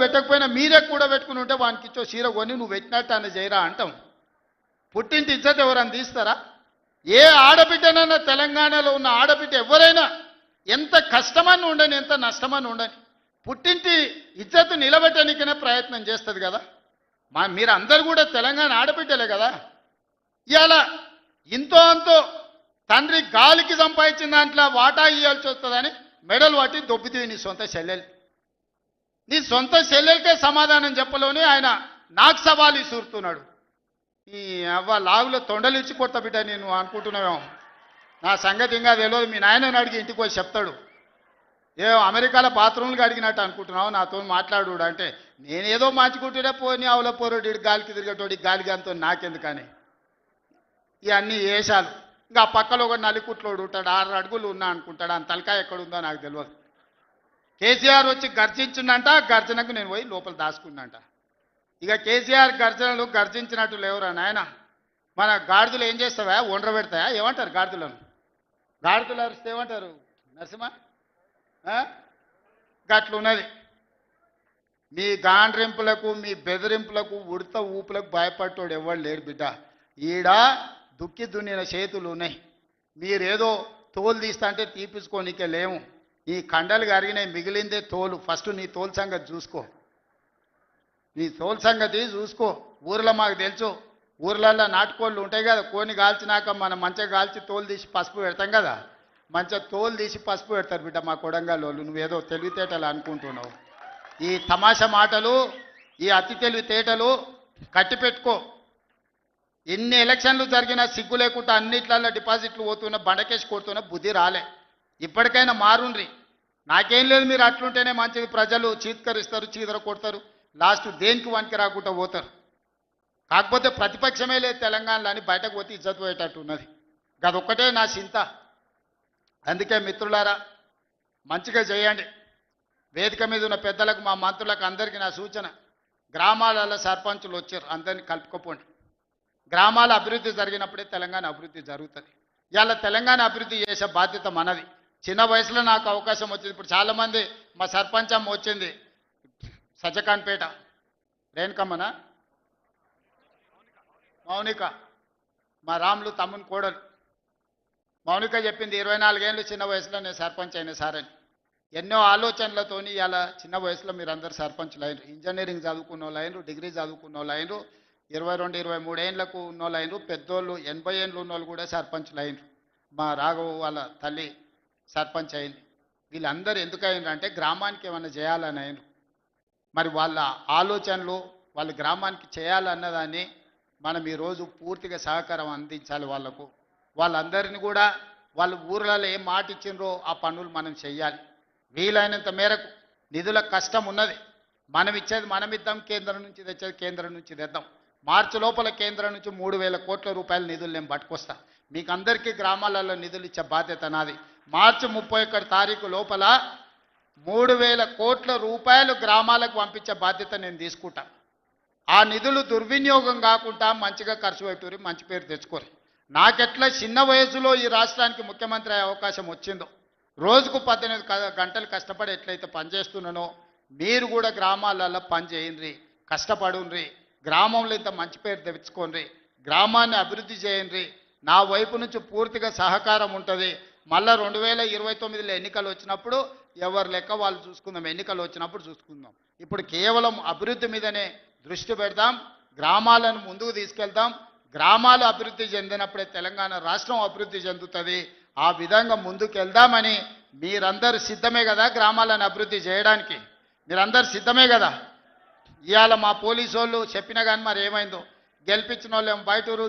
పెట్టకపోయినా మీరే కూడబెట్టుకుని ఉంటే వానికి ఇచ్చో చీర కొని నువ్వు పెట్టినట్టు అని చేయరా అంటాం. పుట్టింటి ఇజ్జత్ ఎవరని తీస్తారా? ఏ ఆడబిడ్డనైనా తెలంగాణలో ఉన్న ఆడబిడ్డ ఎవరైనా ఎంత కష్టమని ఉండని, ఎంత నష్టమని ఉండని, పుట్టింటి ఇజ్జత్ నిలబెట్టడానికైనా ప్రయత్నం చేస్తుంది కదా. మీరు అందరు కూడా తెలంగాణ ఆడబిడ్డలే కదా. ఇవాళ ఇంతో అంతో తండ్రి గాలికి సంపాదించిన దాంట్లో వాటా ఇవ్వాల్సి వస్తుందని మెడల్ వాటి దొబ్బితీవి నీ సొంత చెల్లెలు. నీ సొంత చెల్లెలకే సమాధానం చెప్పలోనే ఆయన నాకు సవాలు ఇసురుతున్నాడు. ఈ అవ్వ లాగులో తొండలు ఇచ్చి కొత్త బిడ్డ నేను అనుకుంటున్నావేమో. నా సంగతి ఇంకా తెలియదు. మీ నాయనని అడిగి ఇంటికి పోయి చెప్తాడు. ఏ అమెరికాలో బాత్రూమ్లు అడిగినట్టు అనుకుంటున్నావు నాతో మాట్లాడు అంటే, నేనేదో మార్చుకుంటుండే పోని ఆవుల పోరోడి గాలికి తిరిగేటోడి గాలికి అంతో నాకెందుకని ఇవన్నీ వేషాలు. ఇంకా పక్కలో ఒక నలికుట్లోడు ఉంటాడు, 6 అడుగులు ఉన్నా అనుకుంటాడు. ఆ తలకాయ ఎక్కడుందో నాకు తెలియదు. కేసీఆర్ వచ్చి గర్జించిందంట, గర్జనకు నేను పోయి లోపల దాచుకున్నంట. ఇక కేసీఆర్ గర్జనలు గర్జించినట్టు లేవురా నాయన. మన గాడిదలు ఏం చేస్తావా? ఒండ్ర పెడతాయా? ఏమంటారు గాడిదలను? గాడిదలు అరిస్తే ఏమంటారు నరసింహ? గట్లున్నది. మీ గాండ్రింపులకు, మీ బెదిరింపులకు, ఉడత ఊపులకు భయపడ్డోడు ఎవరు లేడు బిడ్డ. ఈడ దుక్కి దున్నిన చేతులు ఉన్నాయి. మీరేదో తోలు తీస్తా అంటే తీపించుకోనికే లేము. ఈ కండలు కరిగినాయి, మిగిలిందే తోలు. ఫస్ట్ నీ తోలు సంగతి చూసుకో. నీ తోలు సంగతి చూసుకో. ఊర్లో మాకు తెలుసు, ఊర్లల్లో నాటుకోళ్ళు ఉంటాయి కదా, కోని కాల్చినాక మనం మంచిగా కాల్చి తోలు తీసి పసుపు పెడతాం కదా, మంచిగా తోలు తీసి పసుపు పెడతారు బిడ్డ మా కొడంగల్లోళ్ళు. నువ్వేదో తెలివితేటలు అనుకుంటున్నావు. ఈ తమాషా మాటలు, ఈ అతి తెలివితేటలు కట్టిపెట్టుకో. ఎన్ని ఎలక్షన్లు జరిగినా సిగ్గు లేకుండా అన్నిట్లలో డిపాజిట్లు పోతున్నా, బండకేసి కొడుతున్నా బుద్ధి రాలే. ఇప్పటికైనా మారుండ్రి. నాకేం లేదు, మీరు అట్లుంటేనే మంచిది. ప్రజలు చీత్కరిస్తారు, చీదర కొడతారు, లాస్ట్ దేనికి వనికి రాకుండా పోతారు. కాకపోతే ప్రతిపక్షమే లేదు తెలంగాణలో అని బయటకు పోతే ఇజ్జత్ పోయేటట్టు ఉన్నది. అదొక్కటే నా చింత. అందుకే మిత్రులారా, మంచిగా చేయండి. వేదిక మీద ఉన్న పెద్దలకు, మా మంత్రులకు అందరికీ నా సూచన, గ్రామాలలో సర్పంచులు వచ్చారు, అందరినీ కలుపుకోపోండి. గ్రామాల అభివృద్ధి జరిగినప్పుడే తెలంగాణ అభివృద్ధి జరుగుతుంది. ఇవాళ తెలంగాణ అభివృద్ధి చేసే బాధ్యత మనది. చిన్న వయసులో నాకు అవకాశం వచ్చింది. ఇప్పుడు చాలామంది మా సర్పంచ్ అమ్మ వచ్చింది, సజ్జకాన్పేట రేణుకమ్మనా మౌనిక, మా రాములు తమ్ముని కోడలు మౌనిక చెప్పింది, 24 ఏళ్ళు చిన్న వయసులో నేను సర్పంచ్ అయినా సార్ అని. ఎన్నో ఆలోచనలతోని ఇలా చిన్న వయసులో మీరు అందరు సర్పంచ్లు అయినరు. ఇంజనీరింగ్ చదువుకున్న వాళ్ళు అయినరు, డిగ్రీ చదువుకున్న వాళ్ళు అయినరు, 22, 23 ఏళ్ళకు ఉన్న వాళ్ళు అయినరు, పెద్దోళ్ళు 80 ఏళ్ళు ఉన్న వాళ్ళు కూడా సర్పంచ్లు అయినరు. మా రాఘవ వాళ్ళ తల్లి సర్పంచ్ అయింది. వీళ్ళందరూ ఎందుకు అయినరు అంటే గ్రామానికి ఏమైనా చేయాలని అయినరు. మరి వాళ్ళ ఆలోచనలు వాళ్ళ గ్రామానికి చేయాలన్నదాన్ని మనం ఈరోజు పూర్తిగా సహకారం అందించాలి వాళ్ళకు. వాళ్ళందరినీ కూడా వాళ్ళ ఊర్లలో ఏం మాట ఇచ్చిండ్రో ఆ పనులు మనం చెయ్యాలి. వీలైనంత మేరకు నిధుల కష్టం ఉన్నది, మనం ఇచ్చేది మనం ఇద్దాం, కేంద్రం నుంచి తెచ్చేది కేంద్రం నుంచి తెద్దాం. మార్చి లోపల కేంద్రం నుంచి 3,000 కోట్ల రూపాయల నిధులు నేను పట్టుకొస్తా. మీకు అందరికీ గ్రామాలలో నిధులు ఇచ్చే బాధ్యత నాది. మార్చి 31 తారీఖు లోపల 3,000 కోట్ల రూపాయలు గ్రామాలకు పంపించే బాధ్యత నేను తీసుకుంటా. ఆ నిధులు దుర్వినియోగం కాకుండా మంచిగా ఖర్చు పెట్టుకుని మంచి పేరు తెచ్చుకోరు. నాకెట్లా చిన్న వయసులో ఈ రాష్ట్రానికి ముఖ్యమంత్రి అయ్యే అవకాశం వచ్చిందో, రోజుకు 18 గంటలు కష్టపడి ఎట్లయితే పనిచేస్తున్నానో మీరు కూడా గ్రామాలలో పని చేయండి, కష్టపడుండ్రి, గ్రామంలో ఇంత మంచి పేరు తెచ్చుకోండి, గ్రామాన్ని అభివృద్ధి చేయండి. నా వైపు నుంచి పూర్తిగా సహకారం ఉంటుంది. మళ్ళీ 2029లో ఎన్నికలు వచ్చినప్పుడు ఎవరి లెక్క వాళ్ళు చూసుకుందాం, ఎన్నికలు వచ్చినప్పుడు చూసుకుందాం. ఇప్పుడు కేవలం అభివృద్ధి మీదనే దృష్టి పెడదాం, గ్రామాలను ముందుకు తీసుకెళ్దాం. గ్రామాలు అభివృద్ధి చెందినప్పుడే తెలంగాణ రాష్ట్రం అభివృద్ధి చెందుతుంది. ఆ విధంగా ముందుకు వెళ్దామని మీరందరూ సిద్ధమే కదా? గ్రామాలను అభివృద్ధి చేయడానికి మీరందరూ సిద్ధమే కదా? ఇవాళ మా పోలీసు వాళ్ళు చెప్పినా కానీ మరి ఏమైందో, గెలిపించిన వాళ్ళు ఏమో బయటూరు,